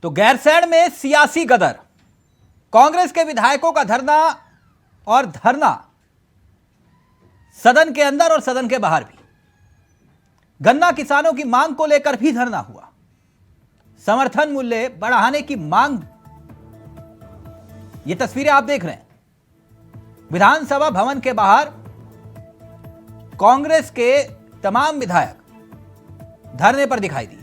तो गैरसैंण में सियासी गदर, कांग्रेस के विधायकों का धरना सदन के अंदर और सदन के बाहर भी। गन्ना किसानों की मांग को लेकर भी धरना हुआ। समर्थन मूल्य बढ़ाने की मांग, ये तस्वीरें आप देख रहे हैं। विधानसभा भवन के बाहर कांग्रेस के तमाम विधायक धरने पर दिखाई दिए।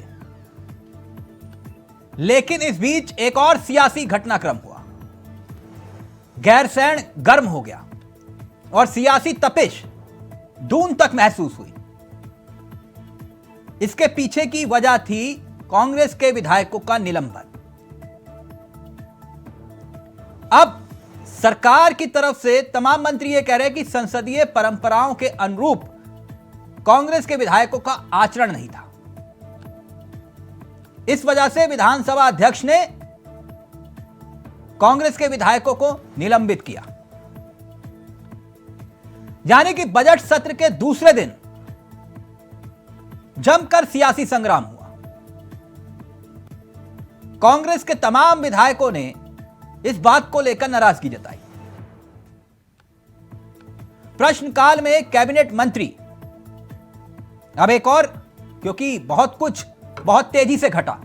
लेकिन इस बीच एक और सियासी घटनाक्रम हुआ। गैरसैंण गर्म हो गया और सियासी तपिश दून तक महसूस हुई। इसके पीछे की वजह थी कांग्रेस के विधायकों का निलंबन। अब सरकार की तरफ से तमाम मंत्री ये कह रहे हैं कि संसदीय परंपराओं के अनुरूप कांग्रेस के विधायकों का आचरण नहीं था। इस वजह से विधानसभा अध्यक्ष ने कांग्रेस के विधायकों को निलंबित किया। यानी कि बजट सत्र के दूसरे दिन जमकर सियासी संग्राम हुआ। कांग्रेस के तमाम विधायकों ने इस बात को लेकर नाराजगी जताई। प्रश्नकाल में कैबिनेट मंत्री, अब एक और, क्योंकि बहुत कुछ बहुत तेजी से घटा,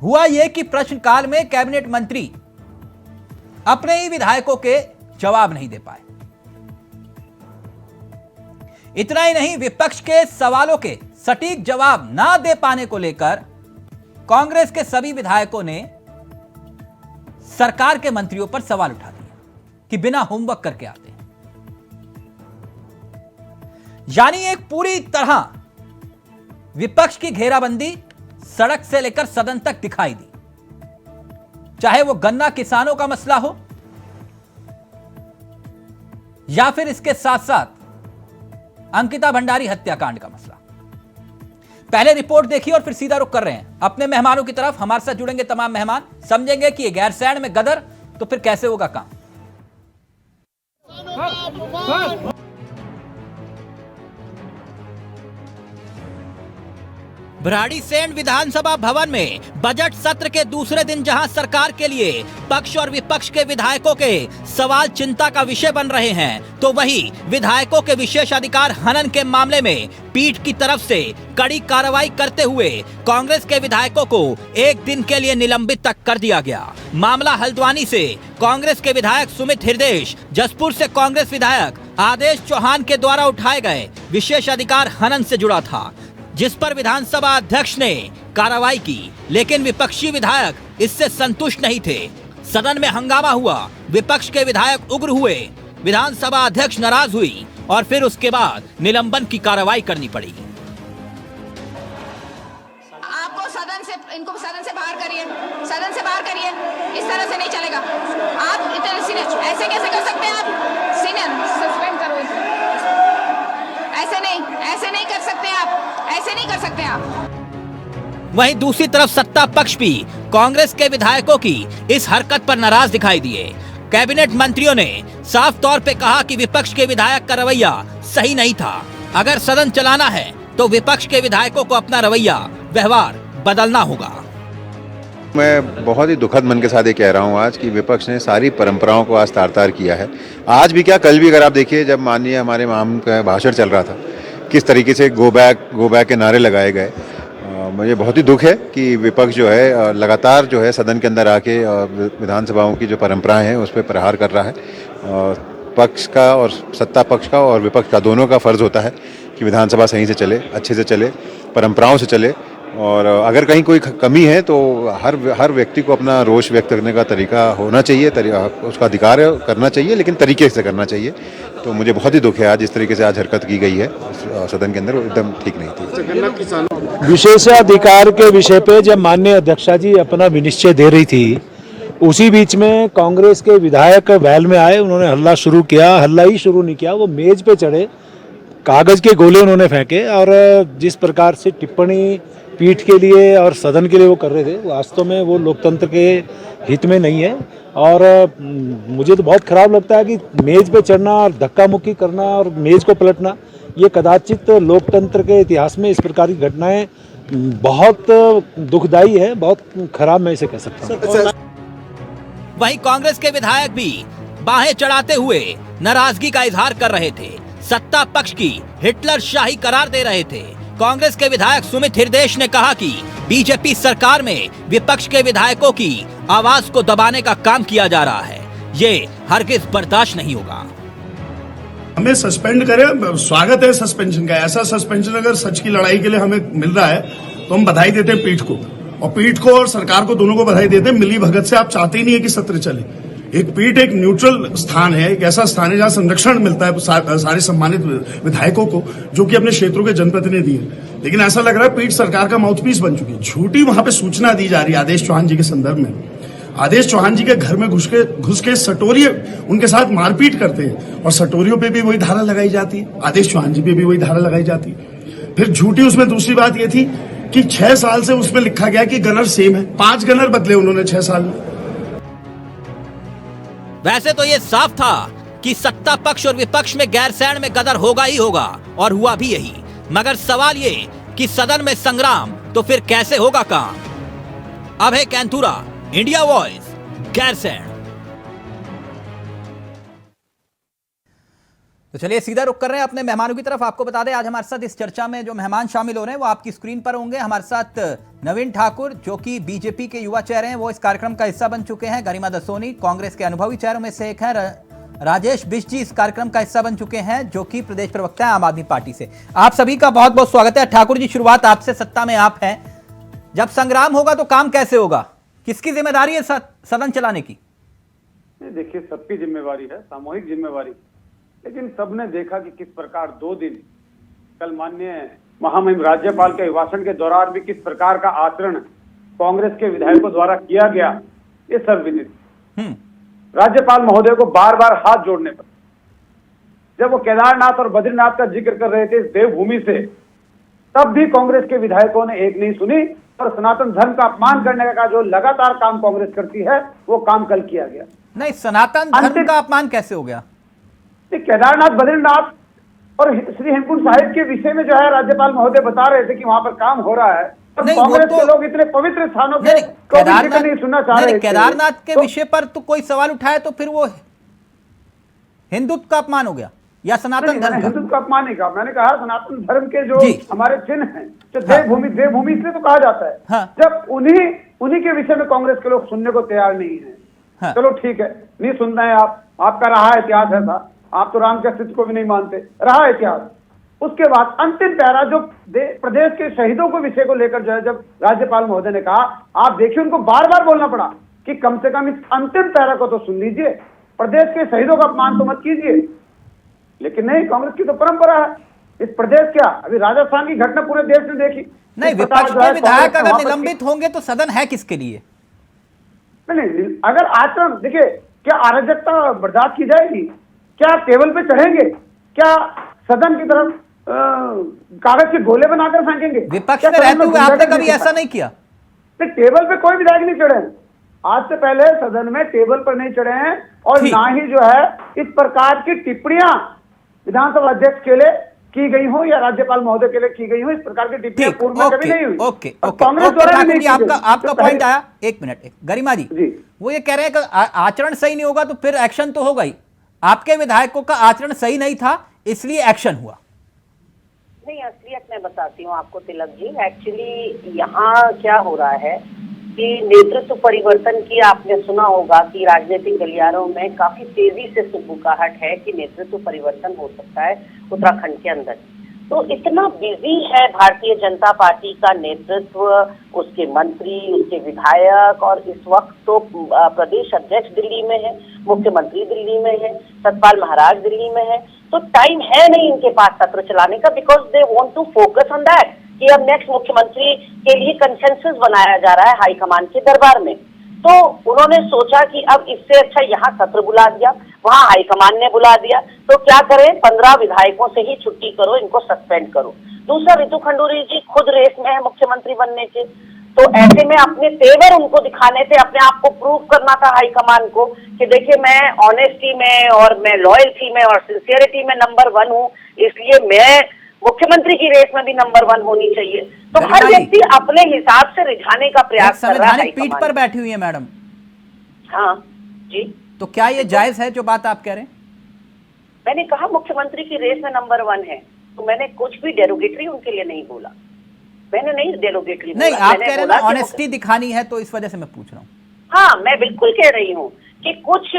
हुआ यह कि प्रश्नकाल में कैबिनेट मंत्री अपने ही विधायकों के जवाब नहीं दे पाए। इतना ही नहीं, विपक्ष के सवालों के सटीक जवाब ना दे पाने को लेकर कांग्रेस के सभी विधायकों ने सरकार के मंत्रियों पर सवाल उठा दिए कि बिना होमवर्क करके आते हैं। यानी एक पूरी तरह विपक्ष की घेराबंदी सड़क से लेकर सदन तक दिखाई दी। चाहे वो गन्ना किसानों का मसला हो या फिर इसके साथ साथ अंकिता भंडारी हत्याकांड का मसला। पहले रिपोर्ट देखिए और फिर सीधा रुख कर रहे हैं अपने मेहमानों की तरफ। हमारे साथ जुड़ेंगे तमाम मेहमान, समझेंगे कि ये गैरसैंण में गदर तो फिर कैसे होगा काम। भराड़ीसैंण विधानसभा भवन में बजट सत्र के दूसरे दिन जहां सरकार के लिए पक्ष और विपक्ष के विधायकों के सवाल चिंता का विषय बन रहे हैं, तो वहीं विधायकों के विशेषाधिकार हनन के मामले में पीठ की तरफ से कड़ी कार्रवाई करते हुए कांग्रेस के विधायकों को एक दिन के लिए निलंबित तक कर दिया गया। मामला हल्द्वानी से कांग्रेस के विधायक सुमित हृदयेश, जसपुर से कांग्रेस विधायक आदेश चौहान के द्वारा उठाए गए विशेषाधिकार हनन से जुड़ा था, जिस पर विधानसभा अध्यक्ष ने कार्रवाई की। लेकिन विपक्षी विधायक इससे संतुष्ट नहीं थे। सदन में हंगामा हुआ, विपक्ष के विधायक उग्र हुए, विधानसभा अध्यक्ष नाराज हुई और फिर उसके बाद निलंबन की कार्रवाई करनी पड़ी। आपको इनको सदन से बाहर करिए, सदन से बाहर करिए। इस तरह से नहीं चलेगा। आप इतने ऐसे कैसे कर सकते हैं? आप सीनियर सस्पेंड करो। ऐसे नहीं कर सकते आप, ऐसे नहीं कर सकते आप। वहीं दूसरी तरफ सत्ता पक्ष भी कांग्रेस के विधायकों की इस हरकत पर नाराज दिखाई दिए। कैबिनेट मंत्रियों ने साफ तौर पे कहा कि विपक्ष के विधायक का रवैया सही नहीं था। अगर सदन चलाना है तो विपक्ष के विधायकों को अपना रवैया, व्यवहार बदलना होगा। मैं बहुत ही दुखद मन के साथ ये कह रहा हूँ आज कि विपक्ष ने सारी परंपराओं को आज तार-तार किया है। आज भी क्या, कल भी अगर आप देखिए, जब माननीय हमारे माम का भाषण चल रहा था, किस तरीके से गो बैक के नारे लगाए गए। मुझे बहुत ही दुख है कि विपक्ष जो है लगातार जो है सदन के अंदर आके विधानसभाओं की जो परंपराएं हैं उस पर प्रहार कर रहा है। पक्ष का और सत्ता पक्ष का और विपक्ष का दोनों का फर्ज होता है कि विधानसभा सही से चले, अच्छे से चले, परंपराओं से चले। और अगर कहीं कोई कमी है तो हर व्यक्ति को अपना रोष व्यक्त करने का तरीका होना चाहिए, उसका अधिकार करना चाहिए, लेकिन तरीके से करना चाहिए। तो मुझे बहुत ही दुख है आज जिस तरीके से आज हरकत की गई है सदन के अंदर, एकदम ठीक नहीं थी। विशेषाधिकार के विषय पे जब माननीय अध्यक्षा जी अपना विनिश्चय दे रही थी, उसी बीच में कांग्रेस के विधायक वैल में आए। उन्होंने हल्ला शुरू किया। हल्ला ही शुरू नहीं किया, वो मेज पे चढ़े, कागज के गोले उन्होंने फेंके और जिस प्रकार से टिप्पणी पीठ के लिए और सदन के लिए वो कर रहे थे, वास्तव में वो लोकतंत्र के हित में नहीं है। और मुझे तो बहुत खराब लगता है कि मेज पे चढ़ना और धक्का मुक्की करना और मेज को पलटना, ये कदाचित लोकतंत्र के इतिहास में इस प्रकार की घटनाएं बहुत दुखदाई है, बहुत खराब मैं इसे कह सकता हूँ। वहीं कांग्रेस के विधायक भी बाहें चढ़ाते हुए नाराजगी का इजहार कर रहे थे, सत्ता पक्ष की हिटलर शाही करार दे रहे थे। कांग्रेस के विधायक सुमित हृदेश ने कहा कि बीजेपी सरकार में विपक्ष के विधायकों की आवाज को दबाने का काम किया जा रहा है, ये हरगिज बर्दाश्त नहीं होगा। हमें सस्पेंड करें, स्वागत है सस्पेंशन का। ऐसा सस्पेंशन अगर सच की लड़ाई के लिए हमें मिल रहा है तो हम बधाई देते हैं पीठ को, और पीठ को और सरकार को, दोनों को बधाई देते हैं। मिली भगत से आप चाहते ही नहीं है कि सत्र चले। एक पीठ एक न्यूट्रल स्थान है, एक ऐसा स्थान है जहां संरक्षण मिलता है सारे सम्मानित विधायकों को जो कि अपने क्षेत्रों के जनप्रतिनिधि हैं। लेकिन ऐसा लग रहा है पीठ सरकार का माउथपीस बन चुकी है। झूठी वहां पे सूचना दी जा रही है आदेश चौहान जी के संदर्भ में। आदेश चौहान जी के घर में घुस के सटोरिये उनके साथ मारपीट करते हैं, और सटोरियों पे भी वही धारा लगाई जाती है, आदेश चौहान जी पे भी वही धारा लगाई जाती है। फिर झूठी उसमें दूसरी बात यह थी कि 6 साल से उसमें लिखा गया कि गनर सेम है। 5 गनर बदले उन्होंने 6 साल में। वैसे तो ये साफ था कि सत्ता पक्ष और विपक्ष में गैरसैंण में गदर होगा ही होगा, और हुआ भी यही। मगर सवाल ये कि सदन में संग्राम तो फिर कैसे होगा काम। अभय कैंथुरा, इंडिया वॉइस, गैरसैंण। तो चलिए सीधा रुक कर रहे हैं अपने मेहमानों की तरफ। आपको बता दें आज हमारे साथ इस चर्चा में जो मेहमान शामिल हो रहे हैं वो आपकी स्क्रीन पर होंगे। हमारे साथ नवीन ठाकुर जो कि बीजेपी के युवा चेहरे हैं, वो इस कार्यक्रम का हिस्सा बन चुके हैं। गरिमा दसोनी कांग्रेस के अनुभवी चेहरों में से एक है। राजेश बिष्ट जी इस कार्यक्रम का हिस्सा बन चुके हैं जो कि प्रदेश प्रवक्ता है आम आदमी पार्टी से। आप सभी का बहुत बहुत स्वागत है। ठाकुर जी, शुरुआत आपसे। सत्ता में आप हैं, जब संग्राम होगा तो काम कैसे होगा? किसकी जिम्मेदारी है सदन चलाने की? देखिए, सबकी जिम्मेवारी है, सामूहिक जिम्मेवारी। लेकिन सबने देखा कि किस प्रकार 2 दिन कल माननीय महामहिम राज्यपाल के अभिभाषण के दौरान भी किस प्रकार का आचरण कांग्रेस के विधायकों द्वारा किया गया, ये सर्वविदित। राज्यपाल महोदय को बार बार हाथ जोड़ने पर, जब वो केदारनाथ और बद्रीनाथ का जिक्र कर रहे थे इस देवभूमि से, तब भी कांग्रेस के विधायकों ने एक नहीं सुनी, और सनातन धर्म का अपमान करने का जो लगातार काम कांग्रेस करती है वो काम कल किया गया। नहीं, सनातन धर्म का अपमान कैसे हो गया? केदारनाथ, बद्रीनाथ और श्री हेमकुंड साहिब के विषय में जो है राज्यपाल महोदय बता रहे थे कि वहां पर काम हो रहा है। कांग्रेस के लोग इतने पवित्र स्थानों पे नहीं सुनना चाह रहे। केदारनाथ के विषय पर तो कोई सवाल उठाए तो फिर वो हिंदुत्व का अपमान हो गया या सनातन धर्म? हिंदुत्व का अपमान नहीं कहा, मैंने कहा सनातन धर्म के जो हमारे चिन्ह हैं, जो देवभूमि इसलिए तो कहा जाता है। हाँ। जब उन्हीं के विषय में कांग्रेस के लोग सुनने को तैयार नहीं है। हाँ। चलो ठीक है, नहीं सुन रहे हैं आप, आपका रहा इतिहास ऐसा, आप तो राम के अस्तित्व को भी नहीं मानते, रहा इतिहास। उसके बाद अंतिम पैरा जो प्रदेश के शहीदों के विषय को लेकर जो है, जब राज्यपाल महोदय ने कहा, आप देखिए उनको बार बार बोलना पड़ा कि कम से कम इस अंतिम पैरा को तो सुन लीजिए, प्रदेश के शहीदों का अपमान तो मत कीजिए। लेकिन नहीं, कांग्रेस की तो परंपरा है। इस प्रदेश क्या, अभी राजस्थान की घटना पूरे देश ने देखी। नहीं, विपक्ष के विधायक अगर निलंबित होंगे तो सदन है किसके लिए? नहीं, अगर आचरण देखिए, क्या अराजकता बर्दाश्त की जाएगी? क्या टेबल पे चढ़ेंगे? क्या सदन की तरफ कागज के गोले बनाकर फेंकेंगे? विपक्ष में रहते हुए आपने कभी ऐसा नहीं किया? टेबल पे कोई विधायक नहीं चढ़े हैं। आज से पहले सदन में टेबल पर नहीं चढ़े हैं, और ना ही जो है इस प्रकार की टिप्पणियां विधानसभा अध्यक्ष के लिए की गई हो या राज्यपाल महोदय के लिए की गई हो, इस प्रकार की टिप्पणियां पूर्व में कभी नहीं हुई। कांग्रेस द्वारा भी नहीं। आपका पॉइंट आया। एक मिनट, गरिमा जी, वो ये कह रहे हैं कि आचरण सही नहीं होगा तो फिर एक्शन तो होगा ही। आपके विधायकों का आचरण सही नहीं था इसलिए एक्शन हुआ। नहीं, असलियत मैं बताती हूँ आपको तिलक जी। एक्चुअली यहाँ क्या हो रहा है कि नेतृत्व परिवर्तन की आपने सुना होगा कि राजनीतिक गलियारों में काफी तेजी से सुगबुगाहट है कि नेतृत्व परिवर्तन हो सकता है उत्तराखंड के अंदर। तो इतना बिजी है भारतीय जनता पार्टी का नेतृत्व, उसके मंत्री, उसके विधायक, और इस वक्त तो प्रदेश अध्यक्ष दिल्ली में है, मुख्यमंत्री दिल्ली में है, सतपाल महाराज दिल्ली में है, तो टाइम है नहीं इनके पास सत्र चलाने का, because they want to focus on that कि अब नेक्स्ट मुख्यमंत्री के लिए कंसेंसस बनाया जा रहा है हाईकमान के दरबार में। तो उन्होंने सोचा कि अब इससे अच्छा यहाँ सत्र बुला दिया, वहाँ हाईकमान ने बुला दिया, तो क्या करें, 15 विधायकों से ही छुट्टी करो, इनको सस्पेंड करो। दूसरा, रितु खंडूरी जी खुद रेस में है मुख्यमंत्री बनने के, तो ऐसे में अपने तेवर उनको दिखाने थे, अपने आप को प्रूव करना था हाईकमान को कि देखिए मैं ऑनेस्टी में और मैं लॉयल्टी में और सिंसियरिटी में नंबर 1 हूँ, इसलिए मैं मुख्यमंत्री की रेस में भी नंबर 1 होनी चाहिए। तो गरिमा हर जी, व्यक्ति अपने हिसाब से रिझाने का प्रयास कर रहा है। संवैधानिक पीठ पर बैठी हुई है मैडम, हाँ जी, तो क्या ये जायज है जो बात आप कह रहे हैं? मैंने कहा मुख्यमंत्री की रेस में नंबर 1 है, तो मैंने कुछ भी डेरोगेटरी उनके लिए नहीं बोला। मैंने नहीं डेरोगेटरी नहीं, बोला। आप मैंने कह रहे हैं बोला ना कि ऑनेस्टी दिखानी है, तो इस वजह से मैं पूछ रहा हूँ। हाँ, मैं बिल्कुल कह रही हूँ कि कुछ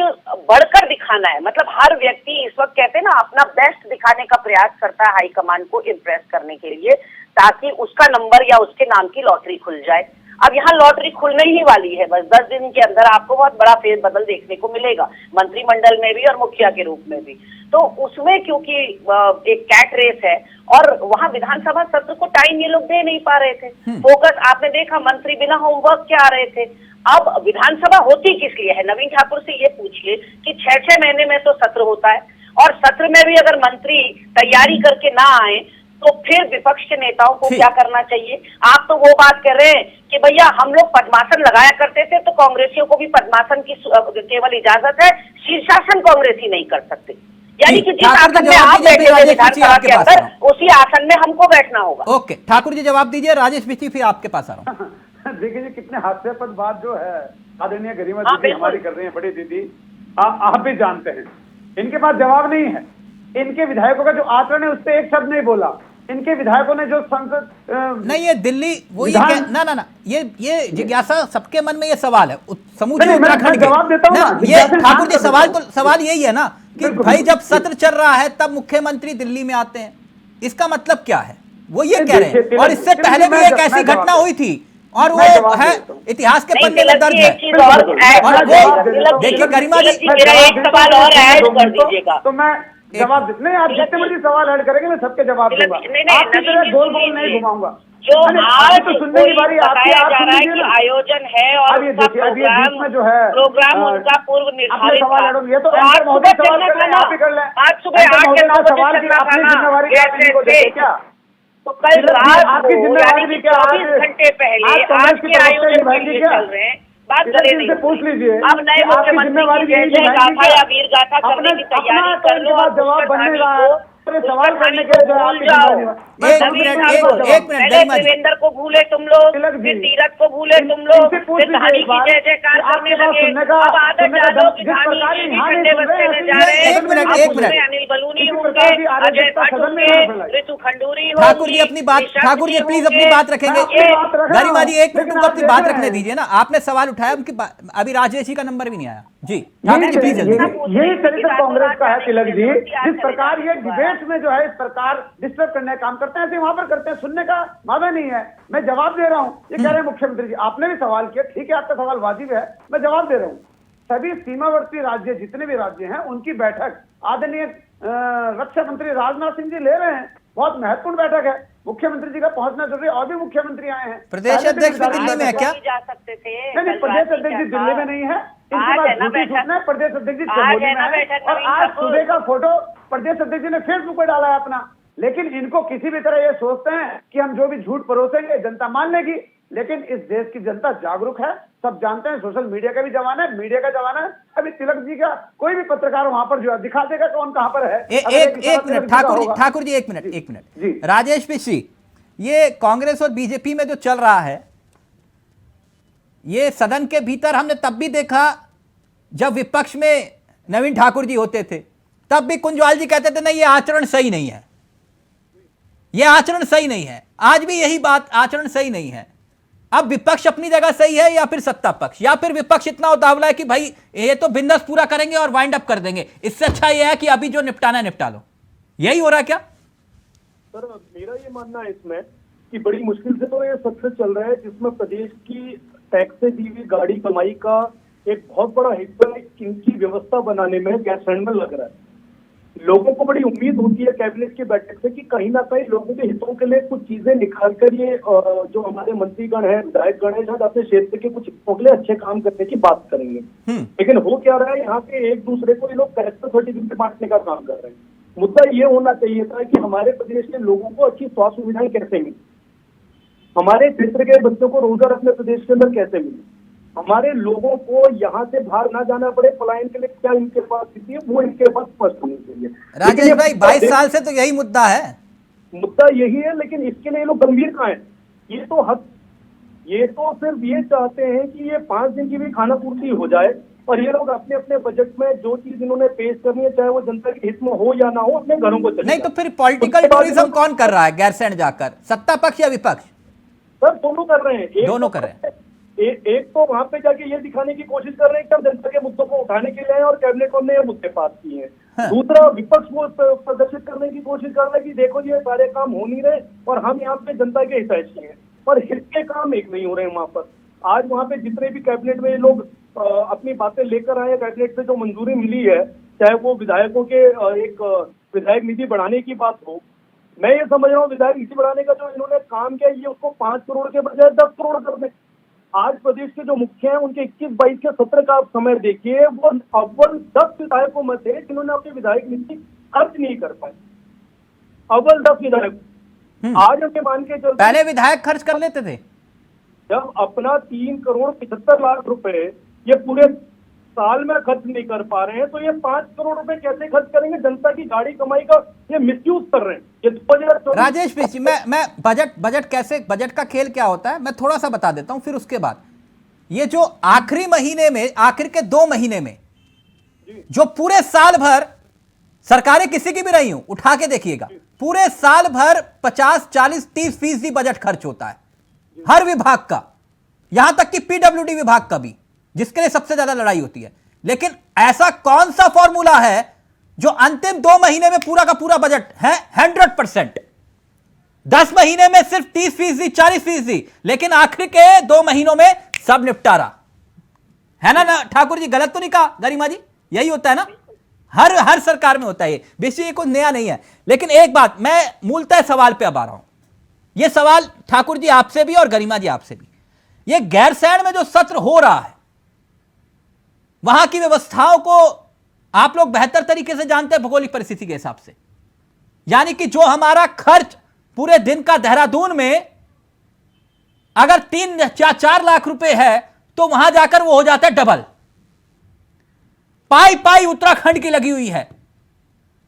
बढ़कर दिखाना है। मतलब हर व्यक्ति इस वक्त कहते हैं ना, अपना बेस्ट दिखाने का प्रयास करता है हाईकमान को इम्प्रेस करने के लिए, ताकि उसका नंबर या उसके नाम की लॉटरी खुल जाए। अब यहाँ लॉटरी खुलने ही वाली है, बस 10 दिन के अंदर आपको बहुत बड़ा फेरबदल देखने को मिलेगा, मंत्रिमंडल में भी और मुखिया के रूप में भी। तो उसमें क्योंकि एक कैट रेस है और वहाँ विधानसभा सत्र को टाइम ये लोग दे नहीं पा रहे थे। फोकस आपने देखा, मंत्री बिना होमवर्क के आ रहे थे। अब विधानसभा होती किस लिए है? नवीन ठाकुर से ये पूछिए कि 6-6 महीने में तो सत्र होता है, और सत्र में भी अगर मंत्री तैयारी करके ना आए तो फिर विपक्ष के नेताओं को क्या करना चाहिए? आप तो वो बात कर रहे हैं कि भैया हम लोग पद्मासन लगाया करते थे, तो कांग्रेसियों को भी पद्मासन की केवल इजाजत है, शीर्षासन कांग्रेसी नहीं कर सकते। यानी कि जिस आसन में आप बैठे थे विधानसभा के अंदर, उसी आसन में हमको बैठना होगा। ओके, ठाकुर जी जवाब दीजिए। राजेश बिस्ती फिर आपके पास आ रहा हूँ। देखिए जी, कितने हास्यास्पद बात जो है आदरणीय गरिमा हाँ, दीदी हमारी कर रही हैं, बड़ी दीदी। आप भी जानते हैं इनके पास जवाब नहीं है। इनके विधायकों का जो आचरण है उस पर एक शब्द नहीं बोला। इनके विधायकों ने जो संसद नहीं, ये दिल्ली वो ये ना ये जिज्ञासा सबके मन में, ये सवाल है समूचे नहीं, मैं उत्तराखंड जवाब देता हूं ना, ये जिज्ञासा ठाकुर जी शांत सवाल यही है ना कि बिल्कुल, भाई जब सत्र चल रहा है तब मुख्यमंत्री दिल्ली में आते हैं, इसका मतलब क्या है? वो ये कह रहे हैं। और इससे पहले भी एक ऐसी घटना हुई थी, और वो है इतिहास के पन्ने में दर्ज है। और वो देखिए गरिमा जी, एक सवाल और ऐड कर दीजिएगा। तो मैं जवाब नहीं, आप जितने मर्जी सवाल ऐड करेंगे मैं सबके जवाब दूंगा। आपकी तरह गोल गोल नहीं घुमाऊंगा। जो आज तो सुनने की बारी आपकी, बताया आप जा सुन रहा है लीजिए कि ना। आयोजन है और अब ये उसका देखिए, अब ये बीच में जो है प्रोग्राम उनका पूर्व निर्धारित सवाल था। ऐड होंगे, ये तो तो एंकर आज महोदय सुबह सवाल चलना कर था लें, ना, आप ही कर लें। आज सुबह एंकर 8 महोदय के 9 बजे सवाल की चलना था अपनी ना, जिम्मेवारी आपकी को देते क्या? तो कल रात आपकी को जिम्मेवारी यानी भी कि क्या? 24 घंटे पहले आज कांग्रेस आज की के तरफ से आयोजन के निभाएंगे लिए क्या? चल रहे हैं, बात इधर करे से नहीं पूछ लीजिए, अब नए आपकी मुख्यमंत्री जिम्मेवारी की जय यही जय निभाएंगे गाथा क्या? या वीर गाथा करने की तैयारी कर लो और जवाब बनने पुष्कर रहा है। सवाल करने के लिए जो भूल आपकी जाओ। जिम्मेवारी है। एक मिनट पहले गरिमा जी, देवेंद्र को भूले तुम लोग, तिलक जी, फिर तीरथ को भूले तुम लोग, इनसे पूछ फिर धानी लीजिए एक की बात, जय जयकार कि करने आपके पास लगे। सुनने का अब आदत डालो कि जिस धानी प्रकार जी भी यहाँ नहीं ठंडे सुन बस्ते रहे में हैं, जा रहे हैं। एक मिनट, अब एक मिनट। उसमें अनिल बलूनी किसी होंगे, प्रकार की अजय अराजकता भट्ट सदन में होंगे, ना फैलाई। ऋतु खंडूरी ठाकुर जी होंगी, अपनी बात, निशंक ठाकुर जी प्लीज होंगे। अपनी बात रखेंगे। अपनी बात रख रहा गरिमा जी हूं, एक मिनट लेकिन उनको आप अपनी देख बात रहे रखने हैं। दीजिए ना। आपने सवाल उठाया, उनकी अभी राजेश जी का नंबर भी नहीं आया। जी ठाकुर जी प्लीज जल्दी। यही चरित्र कांग्रेस का है तिलक जी। जिस प्रकार ये डिबेट में जो है इस प्रकार डिस्टर्ब करने का काम करते हैं, ऐसे वहां पर करते हैं, सुनने का मादा नहीं है। मैं जवाब दे रहा हूं। ये कह रहे हैं मुख्यमंत्री जी, आपने भी सवाल किया, ठीक है, आपका सवाल वाजिब है, मैं जवाब दे रहा हूं। सभी सीमावर्ती राज्य जितने भी राज्य हैं उनकी बैठक आदरणीय रक्षा मंत्री राजनाथ सिंह जी ले रहे हैं। बहुत महत्वपूर्ण बैठक है, मुख्यमंत्री जी का पहुंचना जरूरी है। और भी मुख्यमंत्री आए हैं। प्रदेश अध्यक्ष भी दिल्ली में है क्या? जा सकते थे। नहीं, प्रदेश अध्यक्ष जी दिल्ली में नहीं है। इनके पास झूठी सूचना है, प्रदेश अध्यक्ष जी चमोली में है। और आज सुबह का फोटो प्रदेश अध्यक्ष जी ने फेसबुक पर डाला है अपना। लेकिन इनको किसी भी तरह ये सोचते हैं कि हम जो भी झूठ परोसेंगे जनता मान लेगी। लेकिन इस देश की जनता जागरूक है, सब जानते हैं। सोशल मीडिया का भी जमाना है, मीडिया का जमाना है। अभी तिलक जी का कोई भी पत्रकार वहां पर जो है दिखा देगा कौन कहां पर है। एक मिनट ठाकुर जी एक मिनट। राजेश पिछी, ये कांग्रेस और बीजेपी में जो चल रहा है, ये सदन के भीतर हमने तब भी देखा जब विपक्ष में नवीन ठाकुर जी होते थे, तब भी कुंजवाल जी कहते थे नहीं ये आचरण सही नहीं है, ये आचरण सही नहीं है। आज भी यही बात, आचरण सही नहीं है। अब विपक्ष अपनी जगह सही है या फिर सत्ता पक्ष, या फिर विपक्ष इतना उतावला है कि भाई ये तो बिंदास पूरा करेंगे और वाइंड अप कर देंगे, इससे अच्छा यह है कि अभी जो निपटाना है निपटा लो। यही हो रहा है क्या? सर मेरा ये मानना है इसमें कि बड़ी मुश्किल से तो ये सत्र चल रहा है जिसमें प्रदेश की टैक्स से दी हुई गाड़ी कमाई का एक बहुत बड़ा हिस्सा इनकी व्यवस्था बनाने में गैस हैंड में लग रहा है। लोगों को बड़ी उम्मीद होती है कैबिनेट की बैठक से कि कहीं ना कहीं लोगों के हितों के लिए कुछ चीजें निकाल कर ये जो हमारे मंत्रीगण हैं, विधायकगण हैं, शायद अपने क्षेत्र के कुछ हितों के लिए अच्छे काम करने की बात करेंगे। लेकिन हो क्या रहा है, यहाँ पे एक दूसरे को ये लोग कैरेक्टर सर्टिफिकेट बांटने का काम कर रहे हैं। मुद्दा ये होना चाहिए था कि हमारे प्रदेश के लोगों को अच्छी स्वास्थ्य सुविधाएं कैसे मिले, हमारे क्षेत्र के बच्चों को रोजगार अपने प्रदेश के अंदर कैसे मिले, हमारे लोगों को यहाँ से बाहर ना जाना पड़े, पलायन के लिए क्या इनके पास स्थिति है वो इनके पास स्पष्ट होनी चाहिए। राजेश भाई 22 साल से तो यही मुद्दा है। मुद्दा यही है, लेकिन इसके लिए ये लोग गंभीर कहाँ है? ये तो सिर्फ ये चाहते हैं कि ये 5 दिन की भी खाना पूर्ति हो जाए, और ये लोग अपने अपने बजट में जो चीज इन्होंने पेश करनी है, चाहे वो जनता के हित में हो या ना हो, अपने घरों को चले नहीं जाए। तो फिर पॉलिटिकल टूरिज्म कौन कर रहा है गैरसैंण जाकर, सत्ता पक्ष या विपक्ष? सर दोनों कर रहे हैं। दोनों कर रहे हैं। एक तो वहां पे जाके ये दिखाने की कोशिश कर रहे हैं कि हम जनता के मुद्दों को उठाने के लिए आए और कैबिनेट में ये मुद्दे पास किए हैं। हाँ। दूसरा, विपक्ष वो प्रदर्शित करने की कोशिश कर रहा है कि देखो ये सारे काम हो नहीं रहे और हम यहाँ पे जनता के हितैषी हैं, पर हित के काम एक नहीं हो रहे हैं वहां पर। आज वहां पे जितने भी कैबिनेट में ये लोग अपनी बातें लेकर आए, कैबिनेट से जो मंजूरी मिली है, चाहे वो विधायकों के एक विधायक निधि बढ़ाने की बात हो, मैं ये समझ रहा हूँ विधायक निधि बढ़ाने का जो इन्होंने काम किया, ये उसको 5 करोड़ के बजाय 10 करोड़ कर दें। आज प्रदेश के जो मुखिया हैं उनके 21-22 के सत्र का आप समय देखिए, वो अव्वल 10 विधायकों में थे जिन्होंने अपनी विधायक निधि खर्च नहीं कर पाए। अव्वल 10 विधायक। आज हम मान के चलते, पहले विधायक खर्च कर लेते थे। जब अपना 3 करोड़ 75 लाख रुपए ये पूरे साल में खर्च नहीं कर पा रहे हैं, तो ये 5 करोड़ रुपए कैसे खर्च करेंगे? जनता की गाड़ी कमाई का ये मिसयूज कर रहे हैं। ये 2024 राजेश जी, मैं बजट कैसे, बजट का खेल क्या होता है मैं थोड़ा सा बता देता हूं, फिर उसके बाद ये जो आखिरी महीने में, आखिर के 2 महीने में जो पूरे साल भर सरकारें किसी की भी रही हूं, उठा के देखिएगा, पूरे साल भर 50, 40, 30% बजट खर्च होता है हर विभाग का, यहां तक कि पीडब्ल्यूडी विभाग का भी, जिसके लिए सबसे ज्यादा लड़ाई होती है। लेकिन ऐसा कौन सा फॉर्मूला है जो अंतिम 2 महीने में पूरा का पूरा बजट है 100%, 10 महीने में सिर्फ 30%, 40%, लेकिन आखिर के 2 महीनों में सब निपटारा है ना ठाकुर जी? गलत तो नहीं कहा गरिमा जी? यही होता है ना, हर सरकार में होता है ये, बेसिकली ये कोई नया नहीं है। लेकिन एक बात, मैं मूलतः सवाल पे अब आ रहा हूं, यह सवाल ठाकुर जी आपसे भी और गरिमा जी आपसे भी, ये गैरसैंण में जो सत्र हो रहा है, वहां की व्यवस्थाओं को आप लोग बेहतर तरीके से जानते हैं भौगोलिक परिस्थिति के हिसाब से, यानी कि जो हमारा खर्च पूरे दिन का देहरादून में अगर 3 या 4 लाख रुपए है, तो वहां जाकर वो हो जाता है डबल। पाई उत्तराखंड की लगी हुई है,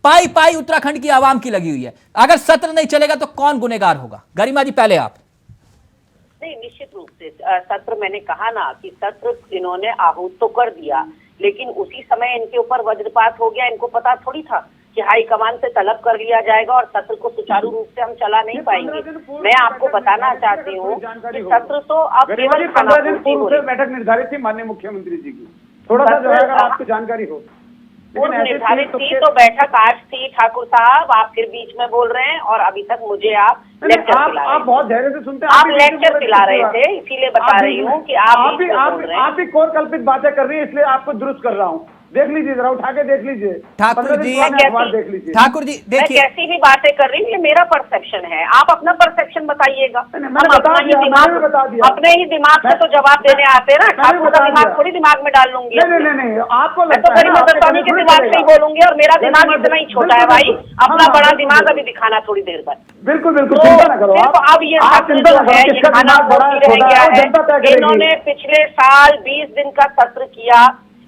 पाई उत्तराखंड की आवाम की लगी हुई है। अगर सत्र नहीं चलेगा तो कौन गुनहगार होगा? गरिमा जी पहले आप। नहीं, निश्चित रूप से सत्र, मैंने कहा ना कि सत्र इन्होंने आहूत तो कर दिया, लेकिन उसी समय इनके ऊपर वज्रपात हो गया। इनको पता थोड़ी था कि हाईकमान से तलब कर लिया जाएगा और सत्र को सुचारू रूप से हम चला नहीं पाएंगे। मैं आपको बताना चाहती हूँ कि सत्र तो अब केवल 15 दिन पूर्व से बैठक निर्धारित थी माननीय मुख्यमंत्री जी की, थोड़ा सा जो है अगर आपको जानकारी हो। पूर्व निर्धारित थी तो बैठक आज थी ठाकुर साहब, आप फिर बीच में बोल रहे हैं और अभी तक मुझे आप लेक्चर दिला रहे हैं। आप बहुत धैर्य से सुनते हैं, आप लेक्चर दिला रहे थे, इसीलिए बता रही हूँ कि आप भी कौन कल्पित बातें कर रही है, इसलिए आपको दुरुस्त कर रहा हूँ। देख लीजिए जरा, उठा के देख लीजिए ठाकुर जी, देख लीजिए ठाकुर जी देखिए, मैं कैसी भी बातें कर रही हूँ, ये मेरा परसेप्शन है, आप अपना परसेप्शन बताइएगा। अपने ही दिमाग से तो जवाब देने आते हैं ना, ठाकुर का दिमाग थोड़ी दिमाग में डाल लूंगी। नहीं, आपको मैं तो गरिमा दत्तानी के दिमाग से ही बोलूंगी, और मेरा दिमाग इतना ही छोटा है भाई, अपना बड़ा दिमाग अभी दिखाना थोड़ी देर बाद। बिल्कुल चिंता ना करो आप। अब ये सत्र जो है ये खाना पूर्ति रह गया है। इन्होंने पिछले साल 20 दिन का सत्र किया,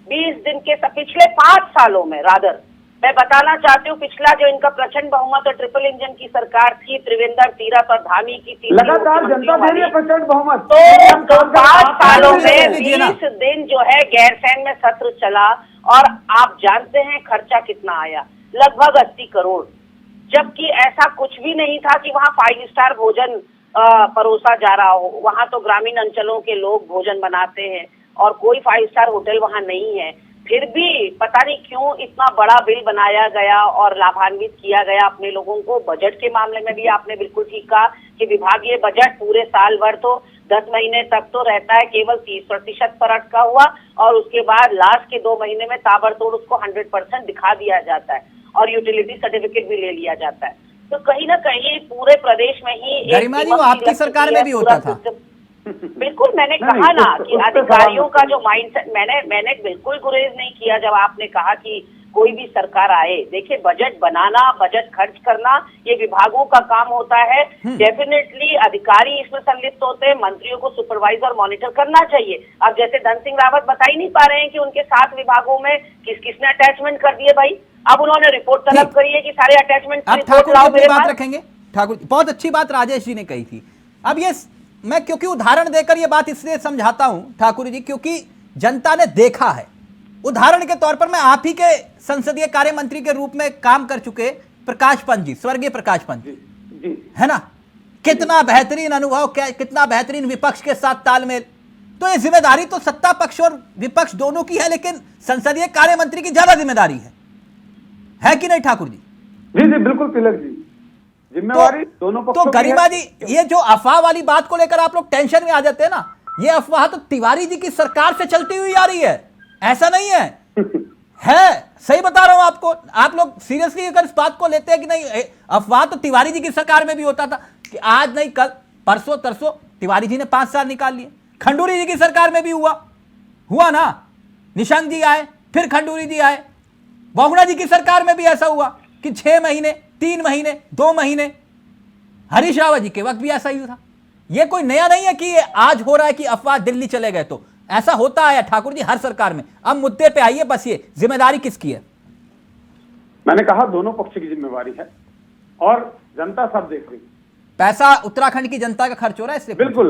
20 दिन के पिछले 5 सालों में, रादर मैं बताना चाहती हूँ, पिछला जो इनका प्रचंड बहुमत और ट्रिपल इंजन की सरकार थी, त्रिवेंद्र तीरथ और धामी की थी, लगातार जनता दे रही है प्रचंड बहुमत, तो 5 सालों में 20 दिन जो है गैरसैंण में सत्र चला, और आप जानते हैं खर्चा कितना आया? लगभग 80 करोड़, जबकि ऐसा कुछ भी नहीं था कि वहाँ 5 स्टार भोजन परोसा जा रहा हो। वहाँ तो ग्रामीण अंचलों के लोग भोजन बनाते हैं और कोई 5 स्टार होटल वहाँ नहीं है। फिर भी पता नहीं क्यों इतना बड़ा बिल बनाया गया और लाभान्वित किया गया अपने लोगों को। बजट के मामले में भी आपने बिल्कुल ठीक कहा कि विभागीय बजट पूरे साल भर तो 10 महीने तक तो रहता है केवल 30% पर अटका हुआ, और उसके बाद लास्ट के 2 महीने में ताबड़तोड़ उसको 100% दिखा दिया जाता है और यूटिलिटी सर्टिफिकेट भी ले लिया जाता है। तो कहीं ना कहीं पूरे प्रदेश में ही गरिमा जी, वो आपकी सरकार में भी होता था। बिल्कुल, मैंने कहा ना कि अधिकारियों का जो माइंडसेट, मैंने बिल्कुल गुरेज नहीं किया जब आपने कहा कि कोई भी सरकार आए। देखिए, बजट बनाना, बजट खर्च करना, ये विभागों का काम होता है। डेफिनेटली अधिकारी इसमें संलिप्त होते हैं, मंत्रियों को सुपरवाइज और मॉनिटर करना चाहिए। अब जैसे धन सिंह रावत बता ही नहीं पा रहे हैं कि उनके 7 विभागों में किसने अटैचमेंट कर दिए भाई। अब उन्होंने रिपोर्ट तलब करी है कि सारे अटैचमेंट ठाकुर जी बात रखेंगे, ठाकुर बहुत अच्छी बात राजेश जी ने कही थी। अब ये मैं क्योंकि उदाहरण देकर ये बात इसलिए समझाता हूं ठाकुर जी, क्योंकि जनता ने देखा है। उदाहरण के तौर पर मैं आप ही के संसदीय कार्य मंत्री के रूप में काम कर चुके प्रकाश पंत जी, स्वर्गीय प्रकाश पंत जी, है ना, कितना बेहतरीन अनुभव, कितना बेहतरीन विपक्ष के साथ तालमेल। तो ये जिम्मेदारी तो सत्ता पक्ष और विपक्ष दोनों की है, लेकिन संसदीय कार्य मंत्री की ज्यादा जिम्मेदारी है कि नहीं ठाकुर जी? जी जी बिल्कुल तिलक जी, जिम्मेवारी दोनों पक्षों तो की है। गरिमा जी, ये जो अफवाह वाली बात को लेकर आप लोग टेंशन में आ जाते हैं ना, ये अफवाह तो तिवारी जी की सरकार से चलती हुई आ रही है, ऐसा नहीं है सही बता रहा हूं आपको। आप लोग सीरियसली अगर इस बात को लेते हैं कि नहीं, अफवाह तो तिवारी जी की सरकार में भी होता था कि आज नहीं कल परसों तरसों तिवारी जी ने 5 साल निकाल लिए। खंडूरी जी की सरकार में भी हुआ ना, निशंक जी आए, फिर खंडूरी जी आए। बहुगुणा जी की सरकार में भी ऐसा हुआ कि 6 महीने, 3 महीने, 2 महीने। हरीश रावत जी के वक्त भी ऐसा ही था। ये कोई नया नहीं है कि ये आज हो रहा है कि अफवाह दिल्ली चले गए, तो ऐसा होता आया ठाकुर जी हर सरकार में। अब मुद्दे पे आइए, बस ये जिम्मेदारी किसकी है? मैंने कहा दोनों पक्ष की जिम्मेवारी है और जनता सब देख रही है। पैसा उत्तराखंड की जनता का खर्च हो रहा है इसलिए। बिल्कुल,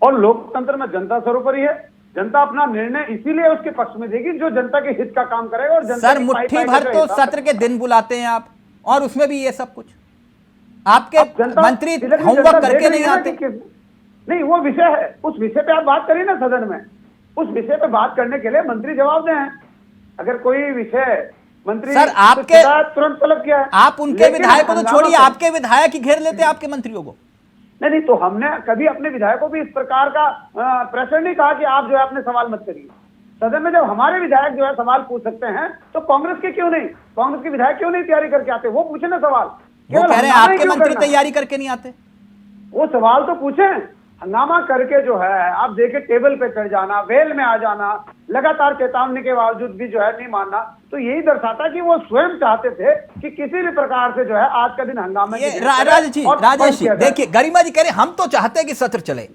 और लोकतंत्र में जनता सर्वोपरि है। जनता अपना निर्णय इसीलिए उसके पक्ष में देगी जो जनता के हित का काम करेगा। और जनता सर मुट्ठी भर तो सत्र के दिन बुलाते हैं आप, और उसमें भी ये सब कुछ आपके मंत्री होमवर्क करके नहीं आते। नहीं, वो विषय है, उस विषय पे आप बात करिए ना सदन में। उस विषय पे बात करने के लिए मंत्री जवाब दें। अगर कोई विषय मंत्री सर आपके तुरंत तलब किया है, आप उनके विधायकों को तो छोड़िए, आपके विधायक ही घेर लेते हैं आपके मंत्रियों को। नहीं, तो हमने कभी अपने विधायकों को भी इस प्रकार का प्रेशर नहीं कहा कि आप जो है अपने सवाल मत करिए। सदन में जब हमारे विधायक जो है सवाल पूछ सकते हैं तो कांग्रेस के क्यों नहीं, कांग्रेस के विधायक क्यों नहीं तैयारी करके आते? वो पूछे ना सवाल। वो कह रहे हैं आपके मंत्री तैयारी करके नहीं आते। वो सवाल तो पूछे, हंगामा करके जो है आप देखे टेबल पे चढ़ जाना, वेल में आ जाना, लगातार चेतावनी के बावजूद भी जो है नहीं मानना, तो यही दर्शाता कि वो स्वयं चाहते थे कि किसी भी प्रकार से जो है आज का दिन हंगामे राजेश जी देखिए, गरिमा जी कह रहे हम तो चाहते हैं कि सत्र चले,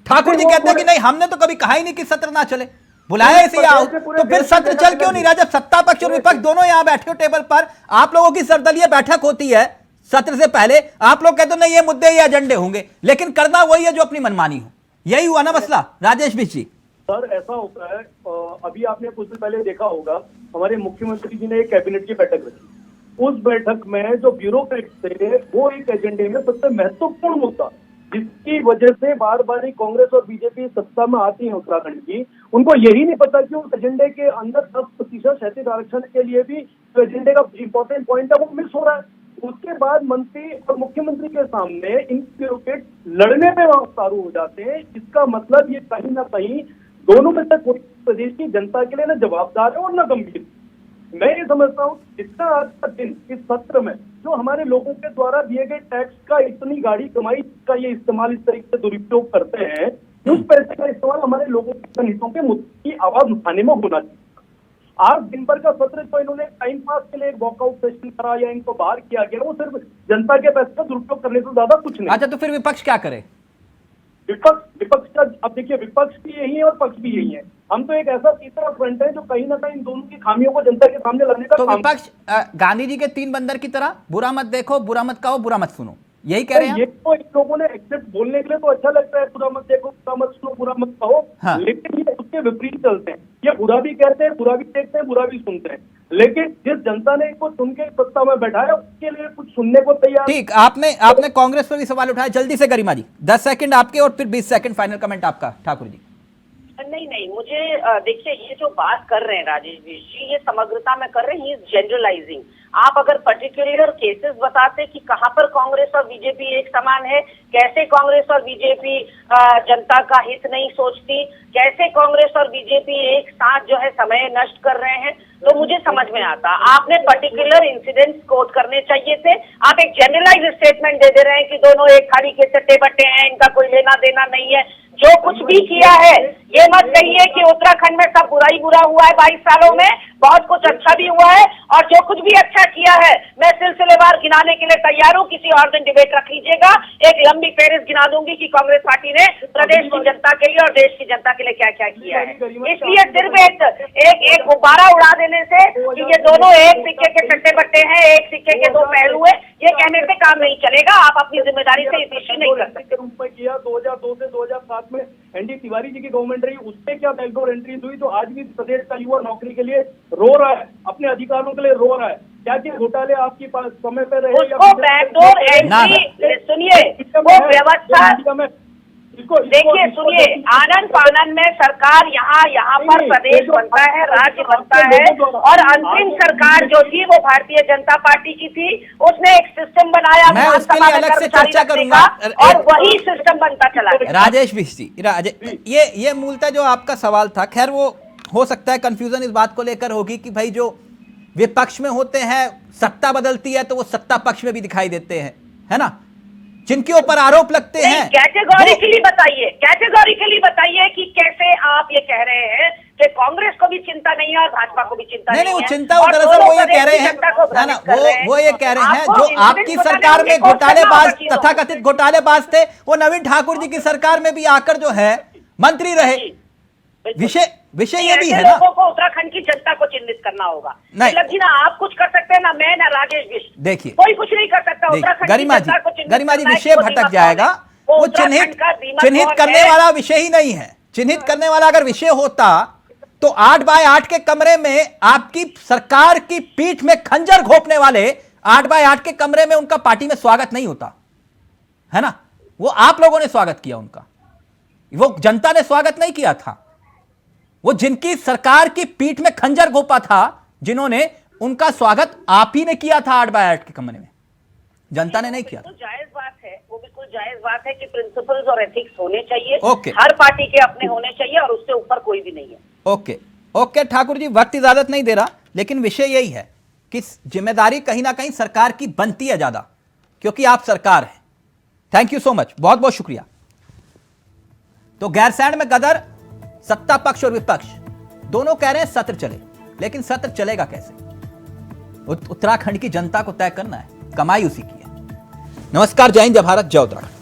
ठाकुर जी कहते हैं कि नहीं हमने तो कभी कहा ही नहीं कि सत्र ना चले, बुलाया इसे आओ, तो फिर सत्र चल क्यों नहीं रहा? जब सत्ता पक्ष और विपक्ष दोनों यहाँ बैठे हो टेबल पर, आप लोगों की सर्वदलीय बैठक होती है सत्र से पहले, आप लोग कहते हो नहीं ये मुद्दे ये एजेंडे होंगे, लेकिन करना वही है जो अपनी मनमानी हो। यही हुआ ना मसला राजेश बिष्ट जी? सर ऐसा होता है, अभी आपने कुछ दिन पहले देखा होगा हमारे मुख्यमंत्री जी ने एक कैबिनेट की बैठक रखी। उस बैठक में जो ब्यूरोक्रेट थे वो एक एजेंडे में सबसे महत्वपूर्ण मुद्दा, जिसकी वजह से बार बार ही कांग्रेस और बीजेपी सत्ता में आती है उत्तराखंड की, उनको यही नहीं पता कि उस एजेंडे के अंदर 10% क्षैतिज आरक्षण के लिए भी जो एजेंडे का इंपॉर्टेंट पॉइंट है वो मिस हो रहा है। उसके बाद मंत्री और मुख्यमंत्री के सामने इन ब्यूरोक्रेट लड़ने में उतारू हो जाते हैं। इसका मतलब ये कहीं ना कहीं दोनों में से कोई प्रदेश की जनता के लिए ना जवाबदार है और ना गंभीर। मैं ये समझता हूँ इतना आज का दिन इस सत्र में जो हमारे लोगों के द्वारा दिए गए टैक्स का इतनी गाड़ी कमाई का ये इस्तेमाल इस तरीके से दुरुपयोग करते हैं, उस पैसे का इस्तेमाल हमारे लोगों के हितों के मुद्दे की आवाज उठाने में होना चाहिए। आज दिन भर का सत्र जो इन्होंने टाइम पास के लिए एक वॉकआउट सेशन करा या इनको बाहर किया गया, वो सिर्फ जनता के पैसे का दुरुपयोग करने से ज्यादा कुछ नहीं। अच्छा, तो फिर विपक्ष क्या करे? विपक्ष का अब देखिए, विपक्ष भी यही है और पक्ष भी यही है। हम तो एक ऐसा तीसरा फ्रंट है जो कहीं ना कहीं दोनों की खामियों को जनता के सामने लाने का तो विपक्ष गांधी जी के 3 बंदर की तरह बुरा मत देखो, बुरा मत कहो, बुरा मत सुनो, यही कह रहे हैं? ये तो इन लोगों ने एक्सेप्ट बोलने के लिए तो अच्छा लगता है, बुरा मत देखो, बुरा मत सुनो, बुरा मत कहो, हाँ। लेकिन ये उसके विपरीत चलते हैं। ये बुरा भी कहते हैं, बुरा भी देखते हैं, बुरा भी सुनते हैं, लेकिन जिस जनता ने इनको सुन के सत्ता में बैठाया उसके लिए कुछ सुनने को तैयार। ठीक, आपने कांग्रेस पर भी सवाल उठाया, जल्दी से गरिमा जी 10 सेकंड आपके और फिर 20 सेकंड फाइनल कमेंट आपका ठाकुर जी। नहीं, मुझे देखिए ये जो बात कर रहे हैं राजेश जी, ये समग्रता में कर रहे हैं, ये जनरलाइजिंग। आप अगर पर्टिकुलर केसेस बताते कि कहां पर कांग्रेस और बीजेपी एक समान है, कैसे कांग्रेस और बीजेपी जनता का हित नहीं सोचती, कैसे कांग्रेस और बीजेपी एक साथ जो है समय नष्ट कर रहे हैं, तो मुझे समझ में आता। आपने पर्टिकुलर इंसिडेंट्स कोट करने चाहिए थे। आप एक जनरलाइज स्टेटमेंट दे रहे हैं कि दोनों एक थाली के चट्टे बट्टे हैं, इनका कोई लेना देना नहीं है। जो कुछ भी किया है ये मत कहिए कि उत्तराखंड में सब बुरा हुआ है 22 सालों में, बहुत कुछ अच्छा भी हुआ है, और जो कुछ भी अच्छा किया है मैं सिलसिलेवार गिनाने के लिए तैयार हूँ। किसी और दिन डिबेट रख लीजिएगा। एक लंबी फहरिस्त गिना दूंगी कि कांग्रेस पार्टी ने प्रदेश की जनता के लिए और देश की जनता के लिए क्या क्या किया है। इसलिए सिर्फ एक गुब्बारा उड़ा देने से कि ये दोनों एक सिक्के के चट्टे बट्टे हैं, एक सिक्के के दो पहलू है, ये कहने से काम नहीं चलेगा। आप अपनी जिम्मेदारी से इस इश्यू नहीं कर सकते। रूप में किया 2002 से 2007 में एनडी तिवारी जी की गवर्नमेंट रही, उससे क्या बैकडोर एंट्रीज हुई, तो आज भी प्रदेश का युवा नौकरी के लिए रो रहा है, अपने अधिकारों के लिए रो रहा है। क्या कि घोटाले आपके पास समय पे रहे, उसको बैकडोर एंट्री, सुनिए वो व्यवस्था, देखिए सुनिए, आनंद फानन में सरकार यहाँ पर प्रदेश बनता है, राज्य बनता है, और अंतिम सरकार जो थी वो भारतीय जनता पार्टी की थी। उसने एक सिस्टम बनाया, मैं उसके लिए अलग से चर्चा करूंगा, और वही सिस्टम बनता चला गया। राजेश बिष्टी, ये मूलतः जो आपका सवाल था, खैर वो हो सकता है कंफ्यूजन इस बात को लेकर होगी कि भाई जो विपक्ष में होते हैं, सत्ता बदलती है तो वो सत्ता पक्ष में भी दिखाई देते हैं, है ना, जिनके ऊपर आरोप लगते हैं। कैटेगोरिकली बताइए कि कैसे आप ये कह रहे हैं कि कांग्रेस को भी चिंता नहीं है और भाजपा को भी चिंता नहीं है। वो चिंता दरअसल वो ये कह रहे हैं, वो ये कह रहे हैं जो आपकी सरकार में घोटालेबाज, तथाकथित घोटालेबाज थे, वो नवीन ठाकुर जी की सरकार में भी आकर जो है मंत्री रहे। विषय ये भी है ना, लोगों को उत्तराखंड की जनता को चिन्हित करना होगा। नहीं ना आप कुछ कर सकते हैं, ना मैं, ना राजेश बिष्ट, देखिए कोई कुछ नहीं कर सकता। उत्तराखंड गरिमा जी विषय भटक जाएगा। वो चिन्हित करने वाला विषय ही नहीं है। चिन्हित करने वाला अगर विषय होता तो 8x8 के कमरे में आपकी सरकार की पीठ में खंजर घोंपने वाले 8x8 के कमरे में उनका पार्टी में स्वागत नहीं होता, है ना। वो आप लोगों ने स्वागत किया उनका, वो जनता ने स्वागत नहीं किया था। वो जिनकी सरकार की पीठ में खंजर घोंपा था, जिन्होंने, उनका स्वागत आप ही ने किया था 8x8 के कमरे में, जनता ने नहीं किया था। जायज बात है, वो बिल्कुल जायज बात है कि प्रिंसिपल्स और एथिक्स होने चाहिए। ओके। हर पार्टी के अपने होने चाहिए और उससे ऊपर कोई भी नहीं है। ओके ठाकुर जी, वक्त इजाजत नहीं दे रहा, लेकिन विषय यही है कि जिम्मेदारी कहीं ना कहीं सरकार की बनती है ज्यादा, क्योंकि आप सरकार हैं। थैंक यू सो मच, बहुत बहुत शुक्रिया। तो गैरसैंण में गदर, सत्ता पक्ष और विपक्ष दोनों कह रहे हैं सत्र चले, लेकिन सत्र चलेगा कैसे? उत्तराखंड की जनता को तय करना है, कमाई उसी की है। नमस्कार, जय हिंद, जय भारत, जय उत्तराखंड।